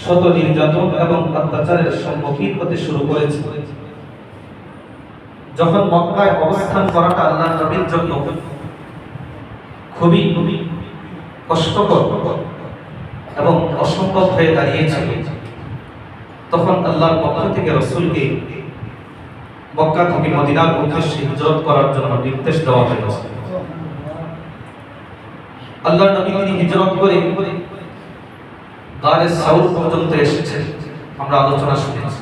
শত নির্যাতন এবং অত্যাচারের সম্মুখীন হতে শুরু করেছে। যখন মক্কায় অবস্থান করাটা আল্লাহর নবীর জন্য খুবই কষ্টকর এবং অসম্ভব হয়ে দাঁড়িয়েছিল, তখন আল্লাহর পক্ষ থেকে রাসূলকে মক্কা থেকে মদিনার উদ্দেশ্যে হিজরত করার জন্য নির্দেশ দেওয়া হয়েছে। আল্লাহর নবী তিনি হিজরত করে গারে সাউর পর্যন্ত এসেছেন। আমরা আলোচনা শুনেছি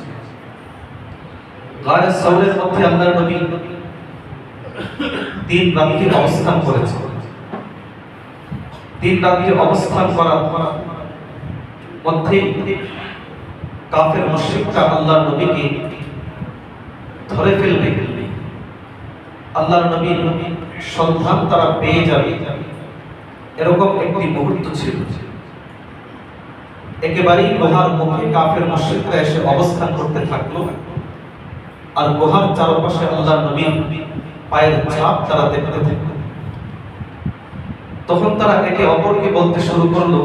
গারে সাউরের মধ্যে আল্লাহর নবী 3 রাত্রি অবস্থান করেছেন। 3 রাত্রি অবস্থান করার মধ্যে কাফের মুশরিকরা আল্লাহর নবীকে ধরে ফেলবে, আল্লাহর নবীর সন্ধান তারা পেয়ে যাবে, এরকম একটি মুহূর্ত ছিল। একেবারেই গুহার মুখে কাফের মুশরিকরা এসে অবস্থান করতে থাকলো, আর গুহার চারপাশে আল্লাহর নবীর পায়ের ছাপ তারা দেখতে থাকলো। তখন তারা একে অপরকে বলতে শুরু করলো,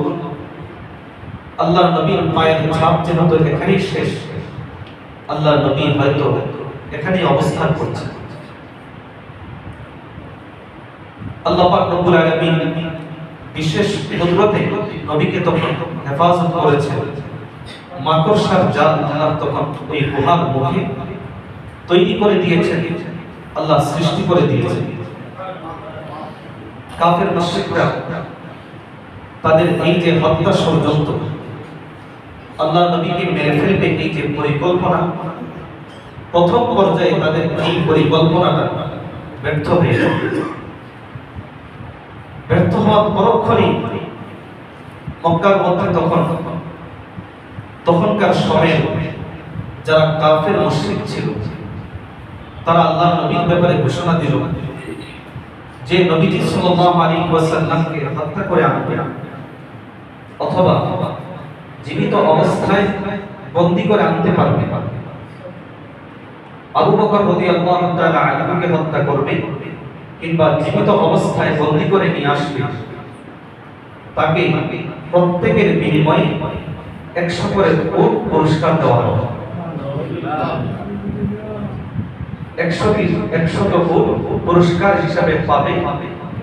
আল্লাহর নবীর পায়ের ছাপ যেন তো এখানেই শেষ, আল্লাহর নবী হয়তো এখানেই অবস্থান করছে। আল্লাহ পাক রব্বুল আলামিন বিশেষ কুদরতে নবীকে তখন হেফাজত করেছেন। মাকড়সার জাল আল্লাহ তখন ওই গুহার মুখে তৈরি করে দিয়েছেন, আল্লাহ সৃষ্টি করে দিয়েছেন। কাফের মুশরিকরা তাদের এই যে হত্যা ষড়যন্ত্র, আল্লাহ নবীকে মেরে ফেলবে, এই যে পরিকল্পনা, প্রথম পর্যায়ে তাদের এই পরিকল্পনাটা ব্যর্থ হয়ে যায়। ব্যর্থ হওয়ার পরক্ষণেই মক্কার মধ্যে তখনকার সময়ে যারা কাফের মুশরিক ছিল, তারা আল্লাহর নবীর ব্যাপারে ঘোষণা দিল যে নবীজি সাল্লাল্লাহু আলাইহি ওয়াসাল্লামকে হত্যা করে আনবে, অথবা জীবিত অবস্থায় বন্দী করে আনতে পারবে। আবু বকর রাদিয়াল্লাহু তাআলা আনহুকে হত্যা করবে, কিংবা জীবিত অবস্থায় বন্দী করে নিয়ে আসবে, তাকে প্রত্যেকের বিনিময়ে 100 করে উট পুরস্কার দেওয়া হবে। 100 উট পুরস্কার হিসাবে পাবে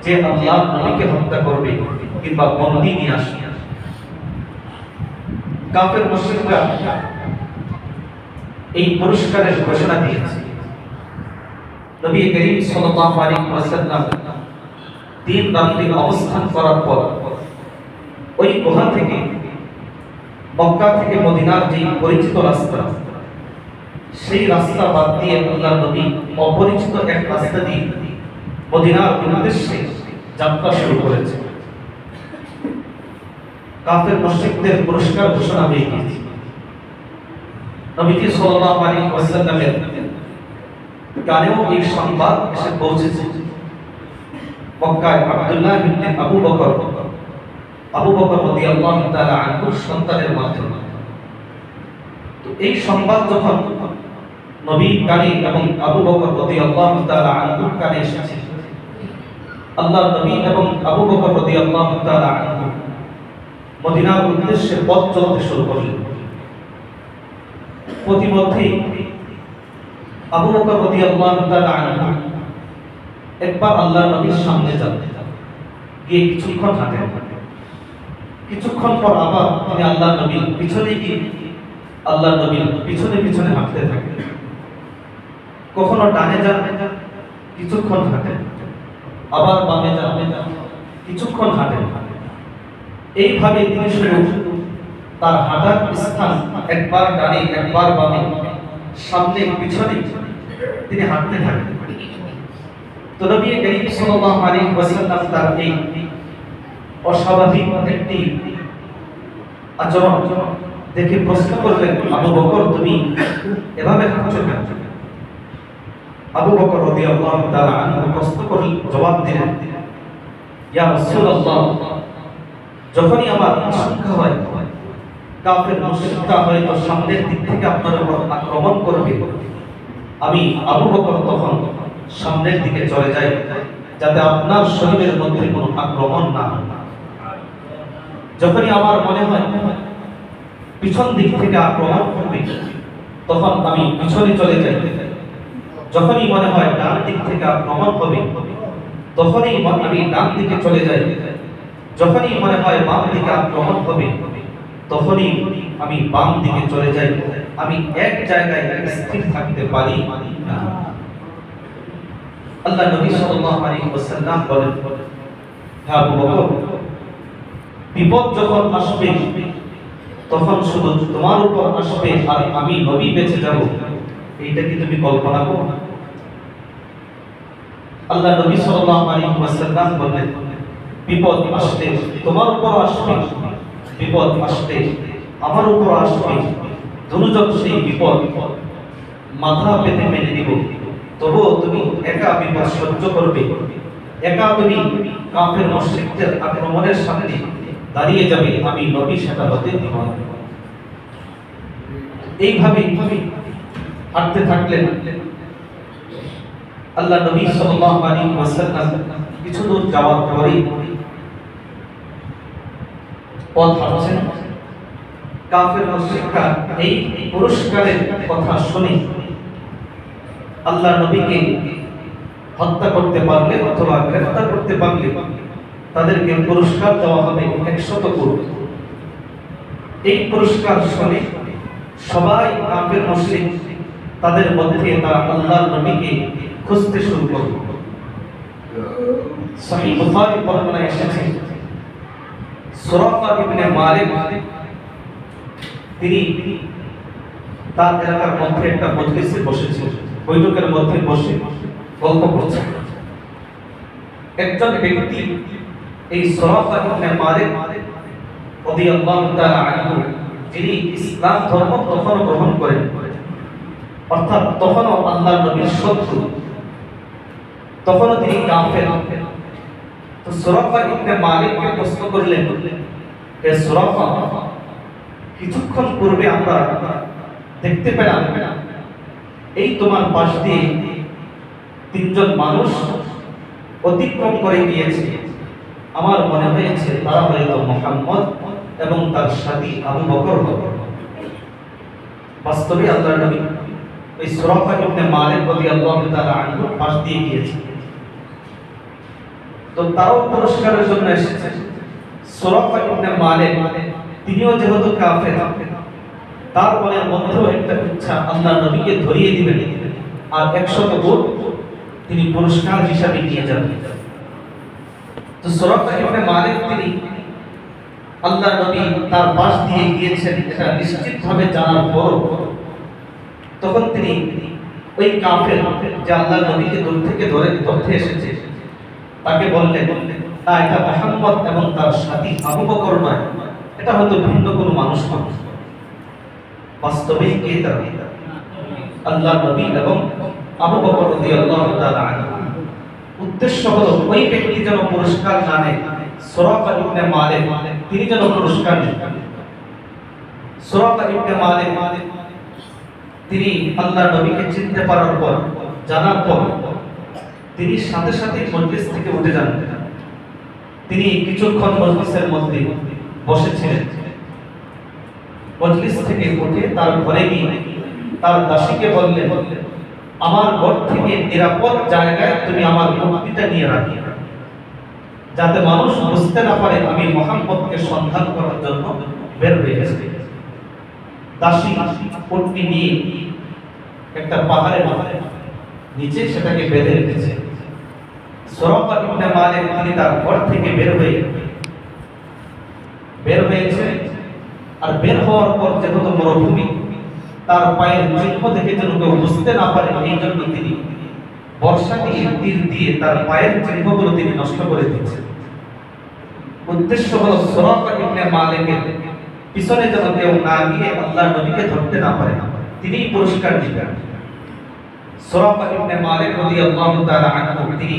যে আল্লাহর নবীকে হত্যা করবে কিংবা বন্দী নিয়ে আসবে। কাফের মুশরিকরা এই পুরস্কারের ঘোষণা দিয়েছে। নবী করিম সাল্লাল্লাহু আলাইহি ওয়াসাল্লাম 3 রাত্রি অবস্থান করার পর ওই গুহা থেকে মক্কা থেকে মদিনার যে পরিচিত রাস্তা, সেই রাস্তা বাদ দিয়ে আল্লাহর নবী অপরিচিত এক রাস্তা দিয়ে মদিনার উদ্দেশ্যে যাত্রা শুরু করেছে। কাফের মুশরিকদের পুরস্কার ঘোষণা হয়ে গিয়েছে। নবীজি সাল্লাল্লাহু আলাইহি ওয়াসাল্লামের কানেও এই সংবাদ এসে পৌঁছেছে। মক্কায় আব্দুল্লাহ ইবনে আবু বকর রাদিয়াল্লাহু তাআলা আনহুর সন্তানের মাধ্যমে তো এই সংবাদ যখন নবীর কানে এবং আবু বকর রাদিয়াল্লাহু তাআলা আনহুর কানে এসেছে, আল্লাহর নবী এবং আবু বকর রাদিয়াল্লাহু তাআলা আনহু মদিনার উদ্দেশ্যে পথ চলতে শুরু করলেন। প্রতিমধ্যেই আবু বকর রাদিয়াল্লাহু তাআলা আনহু একবার আল্লাহর নবীর সামনে যান, গিয়ে কিছুক্ষণ হাঁটেন। কিছুক্ষণ পর আবার তিনি আল্লাহর নবীর পিছনে গিয়ে আল্লাহর নবীর পিছনে পিছনে হাঁটতে থাকেন। কখনো ডানে যান, কিছুক্ষণ হাঁটেন, আবার বামে যান, কিছুক্ষণ হাঁটেন। এইভাবে তিনি শুধু তার হাঁটার স্থান একবার ডানে একবার বামে, সামনে পিছনে তিনি হাঁটতে থাকেন। তো নবী করিম সাল্লাল্লাহু আলাইহি ওয়াসাল্লাম তার এই অস্বাভাবিক একটি আচরণ দেখে প্রশ্ন করলেন, আবু বকর তুমি এভাবে হাঁটছো কেন? আবু বকর রাদিয়াল্লাহু তাআলা আনহু প্রশ্ন করলেন, জবাব দিলেন, ইয়া রাসূলুল্লাহ, যখনই আমার আশঙ্কা হয় কাফের মুশরিকরা হয়তো সামনের দিক থেকে আপনার উপর আক্রমণ করবে, আমি আবু বকর তখন সামনের দিকে চলে যাই, যাতে আপনার শরীরের মধ্যে কোনো আক্রমণ না হয়। যখনই আমার মনে হয় পিছন দিক থেকে আক্রমণ করবে তখন আমি পিছনে চলে যাই। যখনই মনে হয় ডান দিক থেকে আক্রমণ হবে তখনই আমি ডান দিকে চলে যাই। যখনই মনে হয় বাম দিকে আক্রমণ হবে তখনই আমি বাম দিকে চলে যাই। আমি এক জায়গায় স্থির থাকতে পারি না। আল্লাহ নবী সাল্লাল্লাহু আলাইহি ওয়াসাল্লাম বলেন, হে আবু বকর, বিপদ যখন আসবে তখন শুধু তোমার উপর আসবে আর আমি নবী বেঁচে যাব, এইটা কি তুমি কল্পনা করো? আল্লাহ নবী সাল্লাল্লাহু আলাইহি ওয়াসাল্লাম বলেন, বিপদ আসলে তোমার উপর আসবে, বিপদ আসলে আমার উপর আসবে, দুজন সেই বিপদ মাথা পেতে মেনে নিব। তবুও তুমি একা বিপদ সহ্য করবে, একা তুমি কাফের মুশরিকদের আক্রমণের সামনে দাঁড়িয়ে যাবে, আমি নবী সেটা হতে দিব না। এইভাবে হাঁটতে থাকলেন। আল্লাহ নবী সাল্লাল্লাহু আলাইহি ওয়াসাল্লাম কিছু দূর যাওয়ার পরেই পথ হাঁটছেন। কাফের মুশরিকরা এই পুরস্কারের কথা শুনে আল্লাহ নবীকে হত্যা করতে পারলে অথবা গ্রেফতার করতে পারলে তাদেরকে পুরস্কার দেওয়া হবে 100 কোটি। এই পুরস্কার শুনে সবাই কাফের মুশরিক তাদের মধ্যে তারা আল্লাহর নবীকে খুঁজতে শুরু করল। সহিহ বুখারী বর্ণনায় এসেছে, সুরাকা ইবনে মালিক তিনি তার এলাকার মধ্যে একটা মজলিসে বসেছিল, বৈঠকের মধ্যে বসে গল্প করছেন। একজন ব্যক্তি এই সুরাকা ইবনে মালিক রাদিয়াল্লাহু তাআলা আনহু, যিনি ইসলাম ধর্ম তখনও গ্রহণ করেন, অর্থাৎ তখনও আল্লাহর নবীর শত্রু, তখনও তিনি কাফের। তো সুরাকা ইবনে মালিককে প্রশ্ন করলেন, হে সুরাকা, কিছুক্ষণ পূর্বে আমরা দেখতে পেলাম এই তোমার পাশ দিয়ে তিনজন মানুষ অতিক্রম করে গিয়েছে, আমার মনে হয়েছে তারা হয়তো মুহাম্মদ এবং তার সাথী আবু বকর হবে। বাস্তবে আল্লাহর নবী এই সুরাকা ইবনে মালিক রাদিয়াল্লাহু তাআলা আনহু পাশ দিয়ে গিয়েছে। তো তাও পুরস্কারের জন্য এসেছে। সুরাকা ইবনে মালিক তিনিও যেহেতু কাফের, তার মনের মধ্যেও একটা ইচ্ছা আল্লাহর নবীকে ধরিয়ে দিবেন আর 100 কোটি তিনি পুরস্কার হিসাবে নিয়ে যাবেন। তো সুরাকা ইবনে মালিক তিনি আল্লাহর নবী তার পাশ দিয়ে গিয়েছেন এটা নিশ্চিতভাবে জানার পর তখন তিনি ওই কাফের যে আল্লাহর নবীকে দূর থেকে ধরতে এসেছে তাকে বললেন, না, এটা মুহাম্মদ এবং তার সাথী আবু বকর নয়, এটা হয়তো ভিন্ন কোনো মানুষ হবে। বাস্তবে কে তারা? আল্লাহর নবী এবং আবু বকর রাদিয়াল্লাহু তাআলা আনহু। উদ্দেশ্য হলো ওই ব্যক্তি যেন পুরস্কার না নেয়, সুরাকা ইবনে মালিক তিনি যেন পুরস্কার নেন। সুরাকা ইবনে মালিক তিনি আল্লাহর নবীকে চিনতে পারার পর, জানার পর তিনি সাথে সাথে মজলিস থেকে উঠে যান। তিনি কিছুক্ষণ মজলিসের মধ্যে বসেছিলেন। মজলিস থেকে উঠে তার ঘরে গিয়ে তার দাসীকে বললেন, আমার ঘর থেকে নিরাপদ জায়গায় তুমি আমার মূর্তিটা নিয়ে রাখি, যাতে মানুষ বুঝতে না পারে আমি মুহাম্মদকে সন্ধান করার জন্য বের হয়ে গেছি। দাসী উটনি নিয়ে একটা পাহাড়ের নিচে সেটাকে বেঁধে রেখেছে। সুরাকা ইবনে মালিক তিনি তার ঘর থেকে বের হয়েছে। আর বের হওয়ার পর যেহেতু মরুভূমি, তার পায়ের চিহ্ন দেখে যেন কেউ বুঝতে না পারে, এই জন্য তিনি বর্ষা দিয়ে তীর দিয়ে তার পায়ের চিহ্নগুলো তিনি নষ্ট করে দিচ্ছেন। উদ্দেশ্য হলো সুরাকা ইবনে মালিকের পিছনে যেন কেউ না গিয়ে আল্লাহর নবীকে ধরতে না পারে, তিনি পুরস্কার দিবেন। সুরাকা ইবনে মালিক রাদিয়াল্লাহু তাআলা আনহু তিনি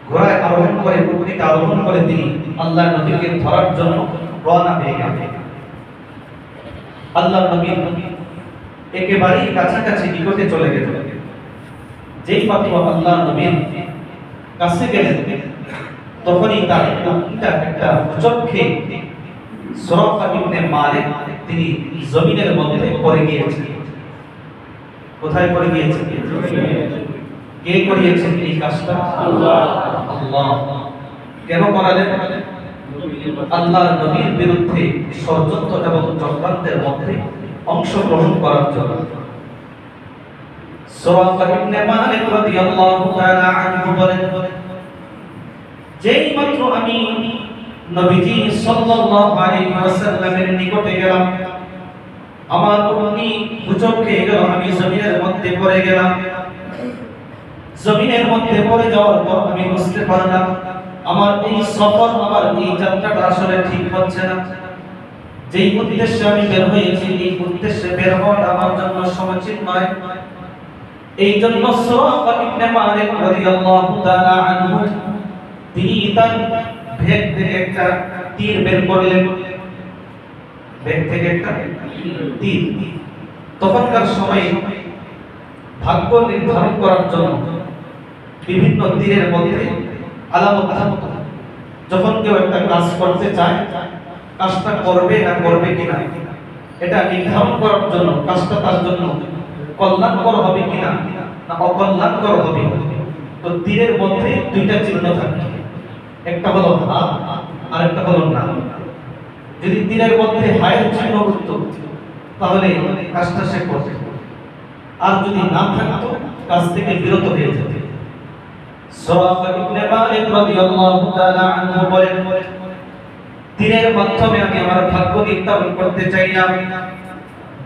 ঘোড়ায় আরোহণ করে, উটনিতে আরোহণ করে তিনি আল্লাহর নবীকে ধরার জন্য রওনা হয়ে গেলেন। আল্লাহর নবী একেবারেই কাছাকাছি নিকটে চলে গেলেন। যেই মাত্র আল্লাহর নবীর কাছে গেলেন তখনই তার উটনিটা একটা হোঁচট খেয়ে সুরাকা ইবনে মালিক তিনি জমিনের মধ্যে পড়ে গিয়েছেন। কোথায় পড়ে গিয়েছেন? কে করিয়েছেন এই কাজটা? আল্লাহ। আল্লাহ কেন করালেন? আল্লাহর নবীর বিরুদ্ধে ষড়যন্ত্র এবং চক্রান্তের মধ্যে অংশগ্রহণ করার জন্য। সুরাকা ইবনে মালিক রাদিয়াল্লাহু তাআলা আনহু বলেন, যেই মাত্র আমি নবীজি সাল্লাল্লাহু আলাইহি ওয়াসাল্লামের নিকটে গেলাম, আমার অগ্নি হুজুর খেয়ে গেল, আমি জমিনের মধ্যে পড়ে গেলাম। জমিনের মধ্যে পড়ে যাওয়ার পর আমি বুঝতে পারলাম আমার এই সফর, আমার এই যাত্রাটা আসলে ঠিক হচ্ছে না। যেই উদ্দেশ্যে আমি বের হয়েছি, এই উদ্দেশ্যে বের হওয়াটা আমার জন্য সমীচীন নয়। এই জন্য সুরাকা ইবনে মালিক রাদিয়াল্লাহু তাআলা আনহু তিনি তার ভেদ থেকে একটা তীর বের করলেন। ভেদ থেকে একটা তীর। তখনকার সময়ে ভাগ্য নির্ধারণ করার জন্য বিভিন্ন তীরের মধ্যে আলামত থাকত। যখন কেউ একটা কাজ করতে চায়, কাজটা করবে না করবে কিনা এটা নির্ধারণ করার জন্য, কাজটা তার জন্য কল্যাণকর হবে কিনা না অকল্যাণকর হবে, তো তীরের মধ্যে দুইটা চিহ্ন থাকে, একটা হলো হা আর একটা হলো না। যদি তীরের মধ্যে হায়ের চিহ্ন উঠত তাহলে কাজটা সে করবে, আর যদি না থাকতো কাজ থেকে বিরত হয়ে যেত। সুরাকা ইবনে মালিক রাদিয়াল্লাহু তাআলা আনহু বলেন, তীরের মাধ্যমে আমি আমার ভাগ্য নির্ধারণ করতে চাইলাম।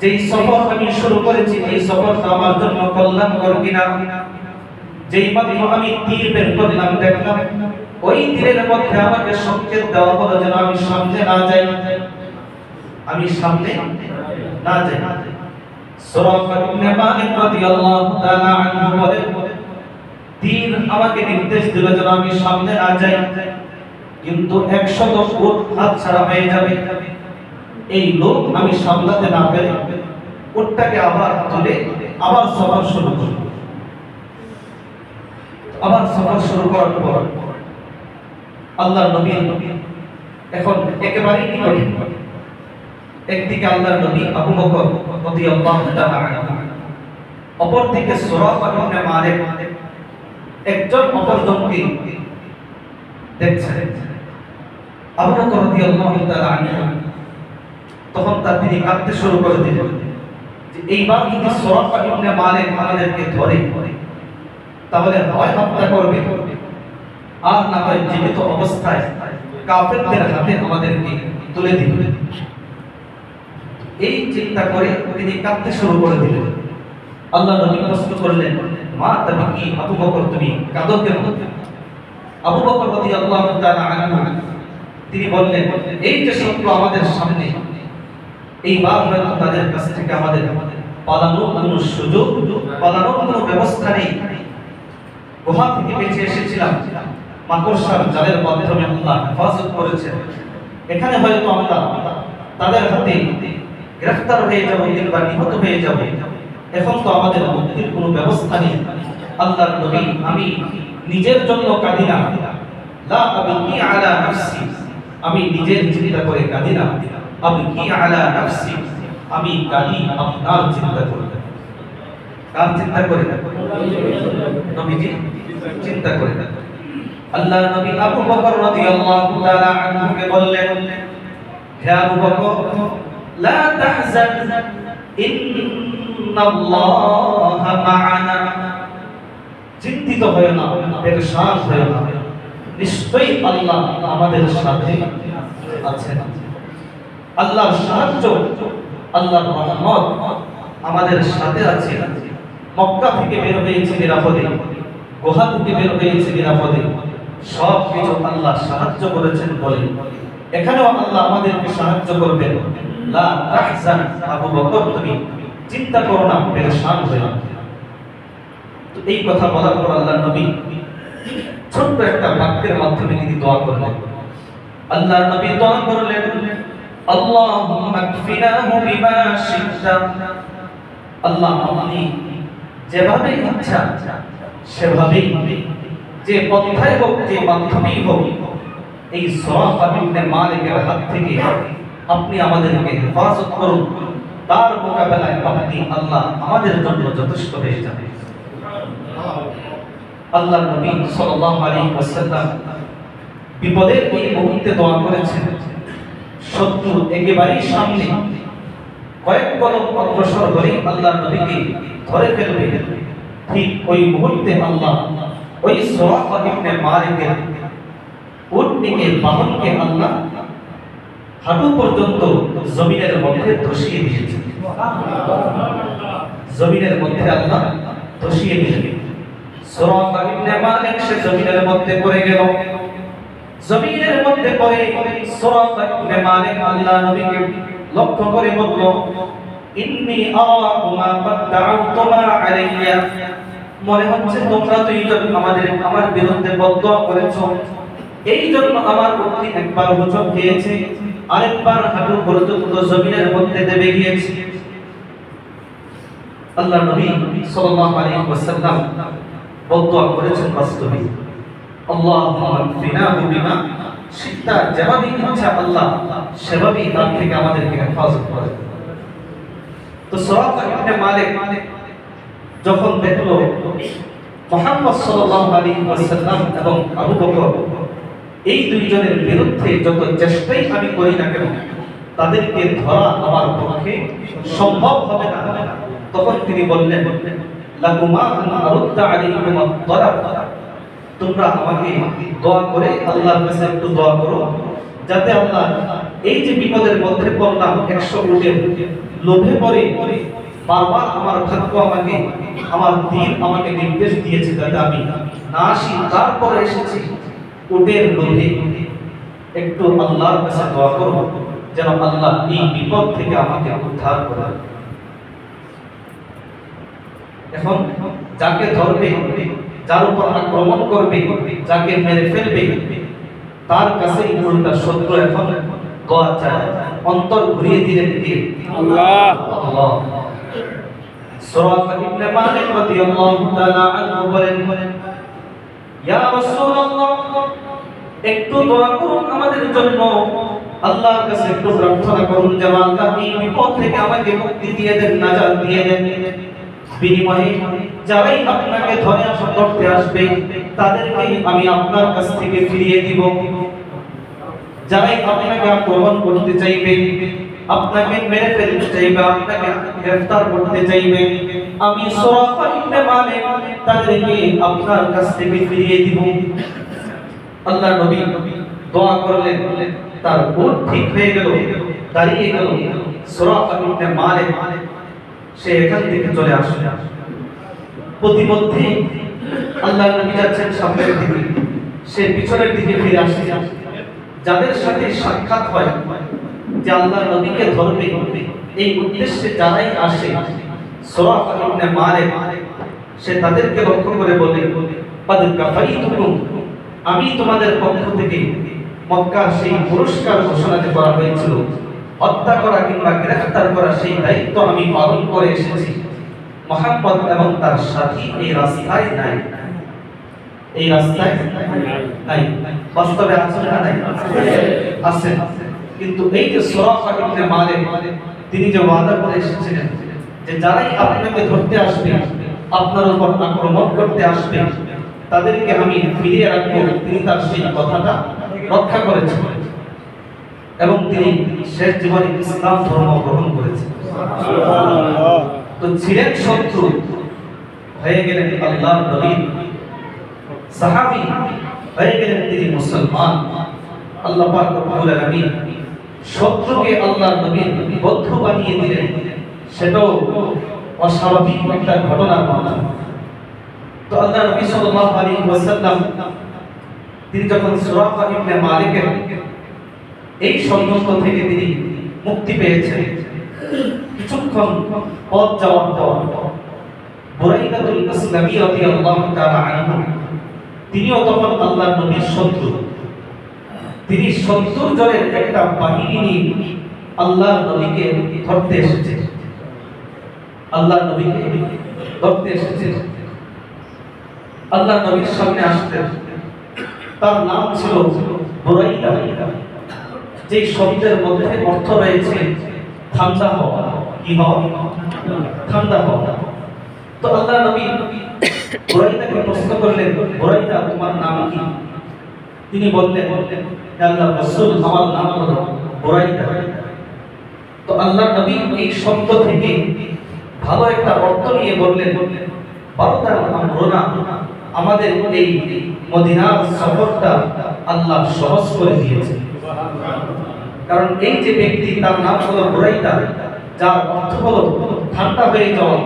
যেই সফর আমি শুরু করেছি এই সফরটা আমার জন্য কল্যাণকর কিনা। যেই মাত্র আমি তীর বের করলাম, দেখলাম ওই তীরের মধ্যে আমাকে সংকেত দেওয়া হলো যেন আমি সামনে না যাই, আমি সামনে না যাই। সুরাকা ইবনে মালিক রাদিয়াল্লাহু তাআলা আনহু বলেন, তীর আমাকে নির্দেশ দিল যেন আমি সামনে না যাই, কিন্তু 100 ফুট হাতছাড়া হয়ে যাবে। এই লোক আমি সামলাতে না পেরে উটটাকে আবার তুলে আবার সফর শুরু করব। আবার সফর শুরু করার পর আল্লাহর নবী এখন একেবারেই নিকটে। একদিকে আল্লাহর নবী আবু বকর রাদিয়াল্লাহু তাআলা আনহু, অপরদিকে সুরাকা ইবনে মালিক একজন অপরজনকে দেখছেন। আবু বকর রাদিয়াল্লাহু তাআলা আনহু তখন তিনি কাঁদতে শুরু করে দিলেন যে এইবার যদি সুরাকা ইবনে মালিক আমাদেরকে ধরে তাহলে হয় হত্যা করবে আর না হয় জীবিত অবস্থায় কাফেরদের হাতে আমাদেরকে তুলে দিবে। এই চিন্তা করে তিনি কাঁদতে শুরু করে দিলেন। আল্লাহ নবী প্রশ্ন করলেন, মা তুমি কি আবু বকর তুমি কাঁদো কেন? আবু বকর রাদিয়াল্লাহু তাআলা আনহু তিনি বললেন, এই যে শত্রু আমাদের সামনে, এইবার হয়তো তাদের কাছ থেকে আমাদের পালানোর কোনো সুযোগ, পালানোর কোনো ব্যবস্থা নেই। গুহা থেকে বেঁচে এসেছিলাম, মাকড়সার জালের মাধ্যমে আল্লাহ হেফাজত করেছেন। এখানে হয়তো আমরা তাদের হাতে গ্রেফতার হয়ে যাব কিংবা নিহত হয়ে যাব। এখন তো আমাদের মুক্তির কোনো ব্যবস্থা নেই। আল্লাহর নবী, আমি নিজের জন্য কাঁদি না, লা আবকি আলা নাফসি, আমি নিজের চিন্তা করে কাঁদি না, আবকি আলা নাফসি, আমি কাঁদি আপনার চিন্তা করে। কার চিন্তা করে? নবীজি চিন্তা করে। আল্লাহর নবী আবু বকর রাদিয়াল্লাহু তাআলা আনহুকে বললেন, হে আবু বকর, লা তাহজান ইন্নাল্লাহা মা'ানা, চিন্তিত হয় না, পেরেশান হয় না, নিশ্চয়ই আল্লাহ আমাদের সাথে আছেন। আল্লাহর সাহায্য, আল্লাহর রহমত আমাদের সাথে আছে। মক্কা থেকে বের হয়েছে নিরাপদে, গুহা থেকে বের হয়েছে নিরাপদে, সব কিছু আল্লাহ সাহায্য করেছেন বলে এখানেও আল্লাহ আমাদেরকে সাহায্য করবেন। লা তাহজান, আবু বকর তুমি চিন্তা করো না, পেরেশান হয়ো না। তো এই কথা বলার পর আল্লাহর নবী ছোট্ট একটা বাক্যের মাধ্যমে তিনি দোয়া করলেন। আল্লাহর নবী দোয়া করলেন, আল্লাহুম্মা কফিনাহু বিমা শি'তা, আল্লাহ আপনি যেভাবে ইচ্ছা সেভাবেই, যে পন্থায় হোক, যে মাধ্যমেই হোক, এই সুরাকা ইবনে মালিকের হাত থেকে আপনি আমাদেরকে হেফাজত করুন, তার মোকাবেলায় আপনি আল্লাহ আমাদের জন্য যথেষ্ট হয়ে যাবেন। আল্লাহ নবী সাল্লাল্লাহু আলাইহি ওয়াসাল্লাম বিপদের এই মুহূর্তে দোয়া করেছেন, শত্রু একেবারেই সামনে, কয়েক কদম অগ্রসর হলে আল্লাহ নবীকে ধরে ফেলবে। ঠিক ওই মুহূর্তে আল্লাহ ওই সুরাকা ইবনে মালিকের উটনিকে বাহনকে আল্লাহ হাঁটু পর্যন্ত জমিনের মধ্যে ধসিয়ে দিয়েছেন। জমিনের মধ্যে আল্লাহ ধসিয়ে দিয়েছেন। সুরাকা ইবনে মালিক সে জমিনের মধ্যে পড়ে গেল। জমিনের মধ্যে পড়ে সুরাকা ইবনে মালিক আল্লাহ নবীকে লক্ষ্য করে বলল, ইন্নী আরাকুমা কাদ দাউতুমা আলাইয়া, মনে হচ্ছে তোমরা দুইজন আমার বিরুদ্ধে বদদোয়া করেছো, এই জন্য আমার প্রতি একবার হোঁচট খেয়েছে, আরেকবার হাঁটু পর্যন্ত জমিনের মধ্যে দেবে গিয়েছে। আল্লাহ নবী সাল্লাল্লাহু আলাইহি ওয়াসাল্লাম বদদোয়া করেছেন বাস্তবে, আল্লাহুম্মা ফিনাহু বিমা শিতা, যেভাবে ইচ্ছা আল্লাহ সেভাবেই তার থেকে আমাদেরকে হেফাজত করে। তো সুরাকা ইবনে মালিক যখন দেখলো মুহাম্মদ সাল্লাল্লাহু আলাইহি ওয়াসাল্লাম এবং আবু বকর এই দুইজনের বিরুদ্ধে যত চেষ্টাই আমি করি না কেন তাদেরকে ধরা আমার পক্ষে সম্ভব হবে না, তখন তিনি বললেন, লাকুমা আন আরুদ্দা আলাইকুম আদ-দারাব, তোমরা আমাকে দোয়া করে আল্লাহর কাছে একটু দোয়া করো, যাতে আল্লাহ এই যে বিপদের মধ্যে পড়লাম 100 উটের লোভে পড়ে বারবার আমার ভাগ্য আমাকে, আমার দিন আমাকে নির্দেশ দিয়েছে যাতে আমি না আসি, তারপরে এসেছি উটের লোভে, একটু আল্লাহর কাছে দোয়া করো যেন আল্লাহ এই বিপদ থেকে আমাকে উদ্ধার করেন। এখন যাকে ধরবে, যার উপর আক্রমণ করবে, যাকে মেরে ফেলবে, তার কাছে উল্টা শত্রু এখন দোয়া চায়, অন্তর ঘুরিয়ে দিলেন কে? আল্লাহ। আল্লাহ। সুরাকা ইবনে মালিক রাদিয়াল্লাহু তাআলা আনহু বলেন, ইয়া রাসূলুল্লাহ, একটু দোয়া করুন আমাদের জন্য, আল্লাহর কাছে একটু প্রার্থনা করুন যেন আল্লাহ এই বিপদ থেকে আমাকে মুক্তি দিয়ে দেন, নাজাত দিয়ে দেন। বিনিময়ে যারাই আপনাকে ধরে ধরতে আসবে তাদেরকে আমি আপনার কাছ থেকে ফিরিয়ে দিব। যারাই আপনাকে আক্রমণ করতে চাইবে, আপনাকে মেরে ফেলতে চাইবে, আপনাকে গ্রেফতার করতে চাইবে, আমি সুরাকা ইবনে মালিক তাদেরকে আপনার কাছ থেকে ফিরিয়ে দিব। আল্লাহ নবী দোয়া করলেন, তার উট ঠিক হয়ে গেল, দাঁড়িয়ে গেল। সুরাকা ইবনে মালিক সে এখান থেকে চলে আসে। প্রতিমধ্যে আল্লাহ নবী যাচ্ছেন সামনের দিকে, সে পিছনের দিকে ফিরে আসে। যাদের সাথে সাক্ষাৎ হয় যে আল্লাহ নবীকে ধরবে, এই উদ্দেশ্যে যারাই আসে, সুরাকা ইবনে মালিক সে তাদেরকে লক্ষ্য করে বলে, কাদ কাফাইতুকুম, আমি তোমাদের পক্ষ থেকে মক্কার সেই পুরস্কার ঘোষণা করা হয়েছিল, হত্যা করা কিংবা গ্রেফতার করা সেই দায়িত্ব আমি পালন করে এসেছি। মুহাম্মদ এবং তার সাথী এই রাস্তায় নাই, এই রাস্তায় নাই। বাস্তবে আছে না নাই? আছে। কিন্তু এই যে সুরাকা ইবনে মালিক তিনি যে ওয়াদা করে এসেছিলেন যে যারাই আপনাকে ধরতে আসবে, আপনার উপর আক্রমণ করতে আসবে, তাদেরকে আমি ফিরিয়ে রাখবো, তিনি তার সেই কথাটা রক্ষা করেছেন এবং তিনি শেষ জীবনে ইসলাম ধর্ম গ্রহণ করেছেন। তো ছিলেন শত্রু, হয়ে গেলেন আল্লাহর নবী, সাহাবী হয়ে গেলেন তিনি মুসলমান। আল্লাহ পাক রব্বুল আলামিন শত্রুকে আল্লাহর নবীর বন্ধু বানিয়ে দিলেন, সেটাও অস্বাভাবিক একটা ঘটনার মতো। তো আল্লাহ নবী সাল্লাল্লাহু আলাইহি ওয়াসাল্লাম তিনি যখন সুরাকা ইবনে মালিকের এই ষড়যন্ত্র থেকে তিনি মুক্তি পেয়েছেন, কিছুক্ষণ পথ যাওয়ার পর বুরাইদাতুল ইসলামী রাদিয়াল্লাহু তাআলা আনহু তিনিও তখন আল্লাহর নবীর শত্রু, তিনি 70 জনের একটা বাহিনী নিয়ে আল্লাহর নবীকে ধরতে এসেছেন। আল্লাহর নবীকে ধরতে এসেছেন। আল্লাহর নবীর সামনে আসতেন, তার নাম ছিল বুরাইদা। যে শব্দের মধ্যে অর্থ রয়েছে ঠান্ডা হওয়া। কি হওয়া? ঠান্ডা হওয়া। তো আল্লাহ নবী বুরাইদাকে প্রশ্ন করলেন, বুরাইদা তোমার নাম কি? তিনি বললেন, আল্লাহ রাসূল আমার নাম হলো বুরাইদা। তো আল্লাহ নবী এই শব্দ থেকে ভালো একটা অর্থ নিয়ে বললেন, বারদার আমরুনা, আমাদের এই মদিনার সফরটা আল্লাহ সহজ করে দিয়েছে। কারণ এই যে ব্যক্তি তার নাম হলো বুরাইদা, যার অর্থ হলো ঠান্ডা হয়ে যাওয়া,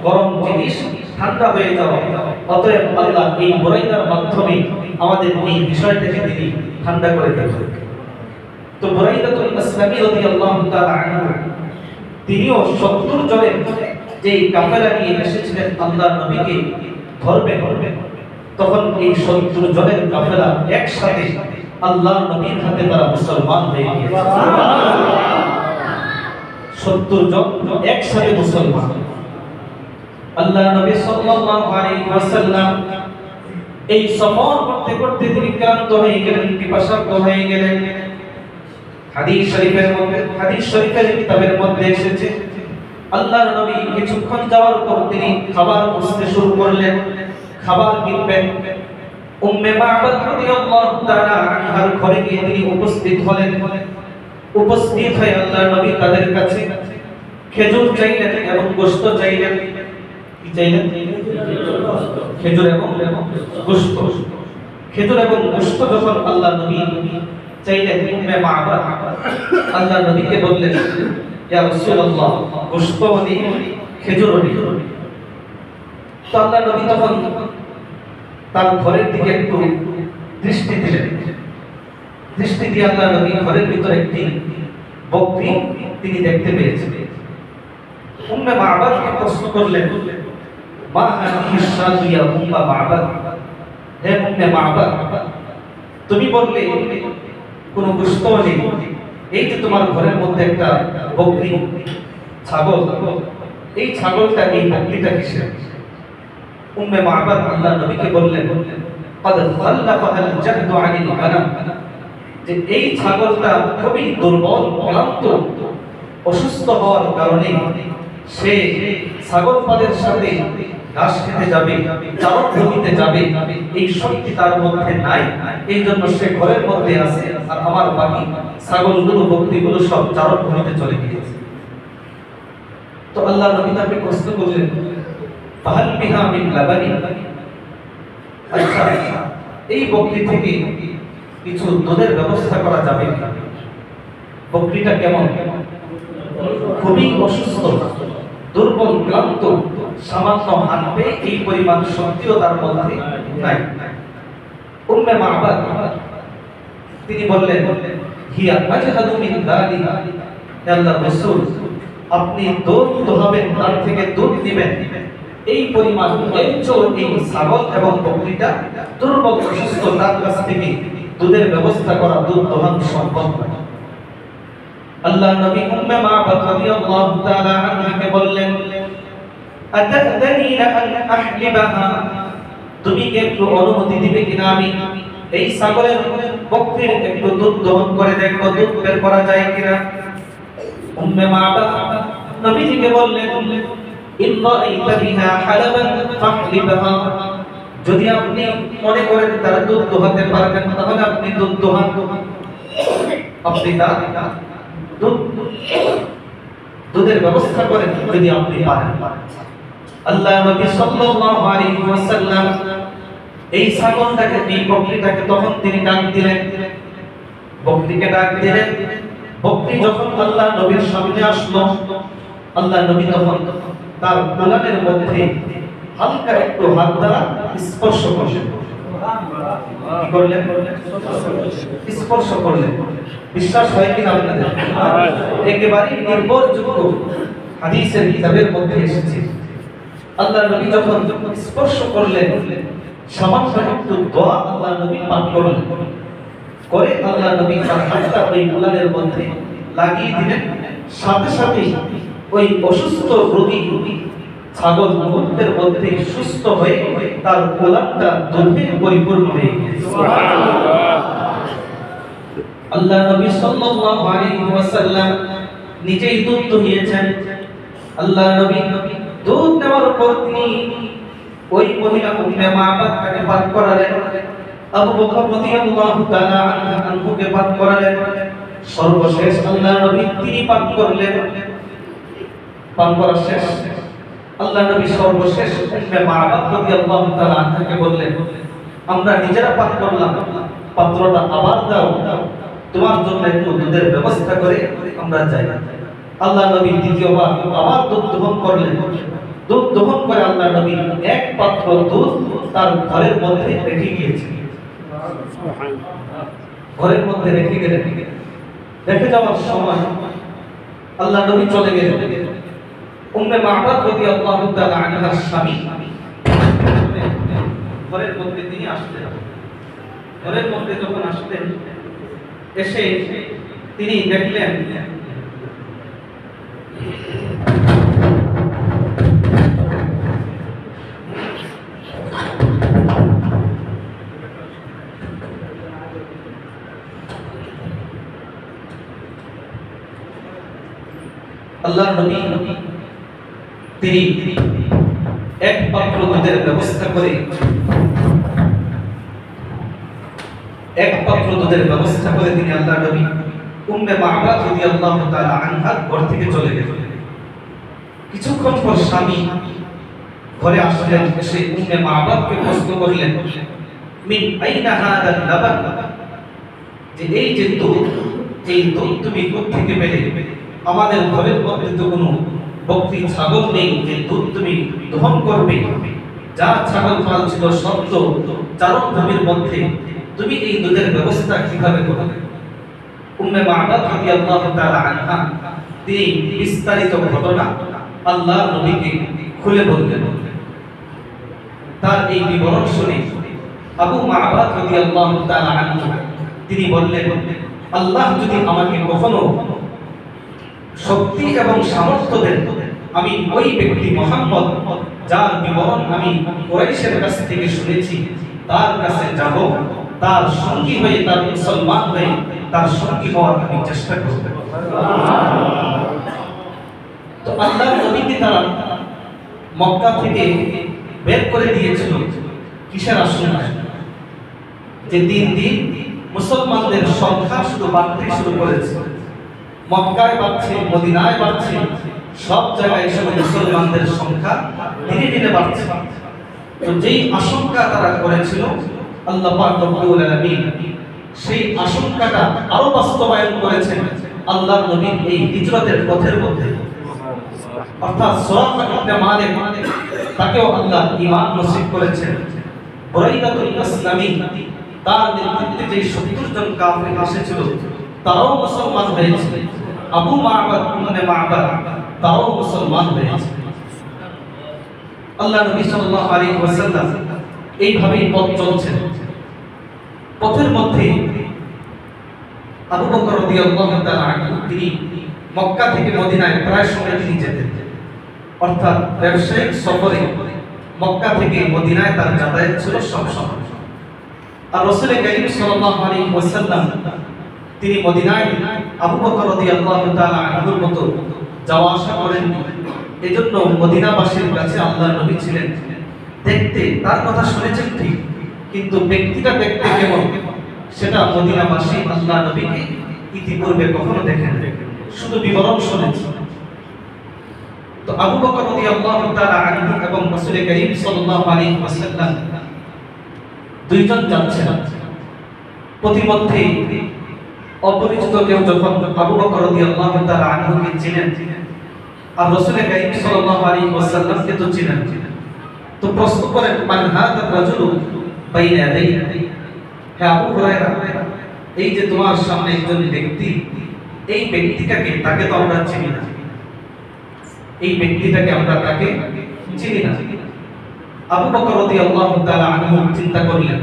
গরম জিনিস ঠান্ডা হয়ে যাওয়া। অতএব আল্লাহ এই বুরাইদার মাধ্যমে আমাদের এই বিষয়টাকে তিনি ঠান্ডা করে দেবেন। তো বুরাইদাতুল আসলামী রাদিয়াল্লাহু তাআলা আনহু তিনিও 70 জনের যে কাফেলা নিয়ে এসেছিলেন আল্লাহর নবীকে ধরবে, তখন এই 70 জনের কাফেলা একসাথে আল্লাহর নবীর হাতে তারা মুসলমান হয়ে গিয়েছে। 70 জন একসাথে মুসলমান। আল্লাহর নবী সাল্লাল্লাহু আলাইহি ওয়াসাল্লাম এই সফর করতে করতে তিনি ক্লান্ত হয়ে গেলেন, পিপাসার্ত হয়ে গেলেন। হাদিস শরীফের কিতাবের মধ্যে এসেছে আল্লাহর নবী কিছুক্ষণ যাওয়ার পর তিনি খাবার খুঁজতে শুরু করলেন, খাবার কিনবেন। উম্মে মা'বাদ রাদিয়াল্লাহু তাআলা আনহার ঘরে গিয়ে তিনি উপস্থিত হলেন। উপস্থিত হয়ে আল্লাহর নবী তাদের কাছে খেজুর চাইলেন এবং গোশত চাইলেন। কি চাইলেন? খেজুর এবং গোশত। খেজুর এবং গোশত যখন আল্লাহর নবী চাইলেন, উম্মে মা'বাদ আল্লাহর নবীকে বললেন, ইয়া রাসূলুল্লাহ, গোশত নেই, খেজুর নেই। তো আল্লাহর নবী তখন তার ঘরের দিকে একটু দৃষ্টি দিলেন। দৃষ্টি দিয়ে আল্লাহর নবী ঘরের ভিতরে একটি বকরি তিনি দেখতে পেয়েছেন। উম্মে মা'বাদকে প্রশ্ন করলেন, মা হাযিহি শাতু ইয়া উম্মে মা'বাদ, হে উম্মে মা'বাদ, তুমি বললে কোনো গোশত নেই, এই যে তোমার ঘরের মধ্যে একটা বকরি, ছাগল, এই ছাগলটা, এই বকরিটা কিসের? উম্মে মা'বাদ আল্লাহর নবীকে বললেন, ক্বাদ খাল্লাফাল জাহদু আনিল গানাম, যে এই ছাগলটা খুবই দুর্বল, ক্লান্ত, অসুস্থ হওয়ার কারণে সে ছাগল পালের সাথে ঘাস খেতে যাবে, চারণ ভূমিতে যাবে, এই শক্তি তার মধ্যে নাই। এই জন্য সে ঘরের মধ্যে আছে, আর আমার বাকি ছাগলগুলো, বকরিগুলো সব চারণ ভূমিতে চলে গিয়েছে। তো আল্লাহর নবী তাকে প্রশ্ন করলেন, ফাহাল বিহা মিন লাবানি, আচ্ছা এই বকরি থেকে কিছু দুধের ব্যবস্থা করা যাবে কি? বকরিটা কেমন? খুবই অসুস্থ, দুর্বল, ক্লান্ত, সামান্য হাঁটবে এই পরিমাণ শক্তিও তার মধ্যে নাই। উম্মে মা'বাদ তিনি বললেন, হিয়া আজহাদু মিন যালিকা, হে আল্লাহর রাসূল, আপনি দুধ দোহাবেন, তার থেকে দুধ দিবেন, এই পরিমাণ এই ছাগল এবং বকরিটা দুর্বল, অসুস্থ, তার কাছ থেকে দুধের ব্যবস্থা করা, দুধ দোহানো সম্ভব নয়। আল্লাহর নবী উম্মে মা'বাদ রাদিয়াল্লাহু তাআলা আনহাকে বললেন, আতা'দানিনা আন আহলিবাহা, তুমি কি একটু অনুমতি দিবে কিনা আমি এই ছাগলের, বকরির একটু দুধ দহন করে দেখব, দুধ বের করা যায় কিনা? উম্মে মা'বাদ নবীজিকে বললেন, ইন্না আইতা বিহা হালাবান ফাহলিবাহা, যদি আপনি মনে করেন তার দুধ দোহাতে পারবেন তাহলে আপনি দুধ দোহান, আপনি তার দুধের ব্যবস্থা করেন যদি আপনি পারেন। আল্লাহ নবী সাল্লাল্লাহু আলাইহি ওয়াসাল্লাম এই ছাগলটাকে, এই বকরিটাকে তখন তিনি ডাক দিলেন, বকরিকে ডাক দিলেন। বকরি যখন আল্লাহ নবীর সামনে আসলো, আল্লাহ নবী তখন তার কোলানের মধ্যে হালকা একটু হাত দ্বারা স্পর্শ করলেন। কি করলেন? স্পর্শ করলেন। বিশ্বাস হয় কিনা আপনাদের? একেবারে নির্ভরযোগ্য হাদিসের কিতাবের মধ্যে এসেছে, আল্লাহ নবী যখন স্পর্শ করলেন, সামান্য একটু দোয়া আল্লাহ নবী পাঠ করলেন, করে আল্লাহ নবী তার হাতটা ওই কোলানের মধ্যে লাগিয়ে দিলেন। সাথে সাথে ওই অসুস্থ রোগী ছাগল মুহূর্তের মধ্যে সুস্থ হয়ে তার কোলানটা দুধে পরিপূর্ণ হয়ে গেছে। আল্লাহ নবী সাল্লাল্লাহু আলাইহি ওয়াসাল্লাম নিজেই দুধ দুহিয়েছেন। আল্লাহ নবী দুধ নেওয়ার পর তিনি ওই মহিলা উম্মে মাবাদকে পাক করালেন। আবু বকর রাদিয়াল্লাহু তাআলা আনহুকে পাক করালেন। সর্বশেষ আল্লাহ নবী তিনি পাক করলেন। পাক করা শেষ আল্লাহ নবী সর্বশেষ উম্মে মাবাদ রাদিয়াল্লাহু তাআলা আনহাকে বললেন, আমরা নিজেরা পাক করলাম, পাত্রটা আবার দাও, তোমার জন্য একটু দুধের ব্যবস্থা করে আমরা যাই। আল্লাহ নবী দ্বিতীয়বার আবার দুধ দহন করলেন। দুধ দহন করে আল্লাহ নবী এক পাত্র দুধ তার ঘরের মধ্যে রেখে গিয়েছেন। ঘরের মধ্যে রেখে গেলেন। রেখে যাওয়ার সময় আল্লাহ নবী চলে গেলেন। উম্মে মাবাদ রাদিয়াল্লাহু তাআলা আনহার স্বামী ঘরের মধ্যে তিনি আসলেন। ঘরের মধ্যে যখন আসলেন, এসে তিনি দেখলেন আল্লাহ নবী তিনি এক পাত্র দুধের ব্যবস্থা করে তিনি আল্লাহ নবী উম্মে মাবাদ রাদিয়াল্লাহু তাআলা আনহার ঘর থেকে চলে গেলেন। কিছুক্ষণ পর স্বামী ঘরে আসলেন। এসে উম্মে মাবাদকে প্রশ্ন করলেন, মিন আইনা হাদাল লাবান, যে এই যে দুধ, এই দুধ তুমি কোথা থেকে পেলে? আমাদের ঘরের মধ্যে তো কোনো বকরি ছাগল নেই যে দুধ তুমি দহন করবে। যা ছাগল পাল ছিল সব তো চারণভূমির মধ্যে, তুমি এই দুধের ব্যবস্থা কিভাবে করবে? উম্মে মাবাদ রাদিয়াল্লাহু তাআলা আনহা তিনি বিস্তারিত ঘটনা আল্লাহর নবীকে খুলে বললেন। তার এই বিবরণ শুনে আবু মাবাদ রাদিয়াল্লাহু তাআলা আনহু তিনি বললেন, আল্লাহ যদি আমাকে কখনো শক্তি এবং সামর্থ্য দেন, আমি ওই ব্যক্তি মুহাম্মদ যার বিবরণ আমি কুরাইশের কাছ থেকে শুনেছি তার কাছে যাব, তার সঙ্গী হয়ে, তার মুসলমান হয়ে তার সঙ্গী হওয়ার আমি চেষ্টা করব। তো আল্লাহর নবীকে তারা মক্কা থেকে বের করে দিয়েছিল কিসের আশঙ্কায়? যে দিন দিন মুসলমানদের সংখ্যা শুধু বাড়তে শুরু করেছে। মক্কায় বাড়ছে, মদিনায় বাড়ছে, সব জায়গায় শুধু মুসলমানদের সংখ্যা ধীরে ধীরে বাড়ছে। তো যেই আশঙ্কা তারা করেছিল, আল্লাহ পাক রব্বুল আলামিন সেই আশঙ্কাটা আরো বাস্তবায়ন করেছেন আল্লাহর নবীর এই হিজরতের পথের মধ্যে। অর্থাৎ সুরাকা ইবনে মালিক তাকেও আল্লাহ ঈমান নসিব করেছেন। বুরাইদাতুল ইসলামী তার নেতৃত্বে যে 70 জন কাফির এসেছিল তারাও মুসলমান হয়েছে। আবু মাবাদ ইবনে মাবাদ তারাও মুসলমান হয়েছে। আল্লাহ নবী সাল্লাল্লাহু আলাইহি ওয়াসাল্লাম এইভাবেই পথ চলছেন। পথের মধ্যে আবু বকর রাদিয়াল্লাহু তাআলা আনহু তিনি মক্কা থেকে মদিনায় প্রায় সময় তিনি যেতেন। অর্থাৎ ব্যবসায়িক সফরে মক্কা থেকে মদিনায় তার যাতায়াত ছিল সব সময়। আর রাসূল কারীম সাল্লাল্লাহু আলাইহি ওয়াসাল্লাম তিনি মদিনায় আবু বকর রাদিয়াল্লাহু তাআলা আনহুর মতো যাওয়া আসা করেন। এজন্য মদিনাবাসীর কাছে আল্লাহর নবী ছিলেন দেখতে, তার কথা শুনেছেন ঠিক, কিন্তু ব্যক্তিটা দেখতে কেমন সেটা মদিনাবাসী আল্লাহ নবীকে ইতিপূর্বে কখনো দেখেন, শুধু বিবরণ শুনেছেন। তো আবু বকর রাদিয়াল্লাহু তাআলা আনহু এবং রাসূল কারীম সাল্লাল্লাহু আলাইহি ওয়াসাল্লাম দুইজন যাচ্ছেন। প্রতিমধ্যে অপরিচিত কেউ যখন আবু বকর রাদিয়াল্লাহু তাআলা আনহুকে চিনেন আর রাসূল কারীম সাল্লাল্লাহু আলাইহি ওয়াসাল্লামকে তো চিনেন, তো প্রশ্ন করেন, মান হাদা রাজুলু বাইনা ইয়াদাইহি, হে আবু হুরায়রা, এই যে তোমার সামনে একজন ব্যক্তি, এই ব্যক্তিটাকে, তাকে তো আমরা চিনি না, এই ব্যক্তিটাকে আমরা তাকে চিনি না। আবু বকর রাদিয়াল্লাহু তাআলা আনহু চিন্তা করলেন,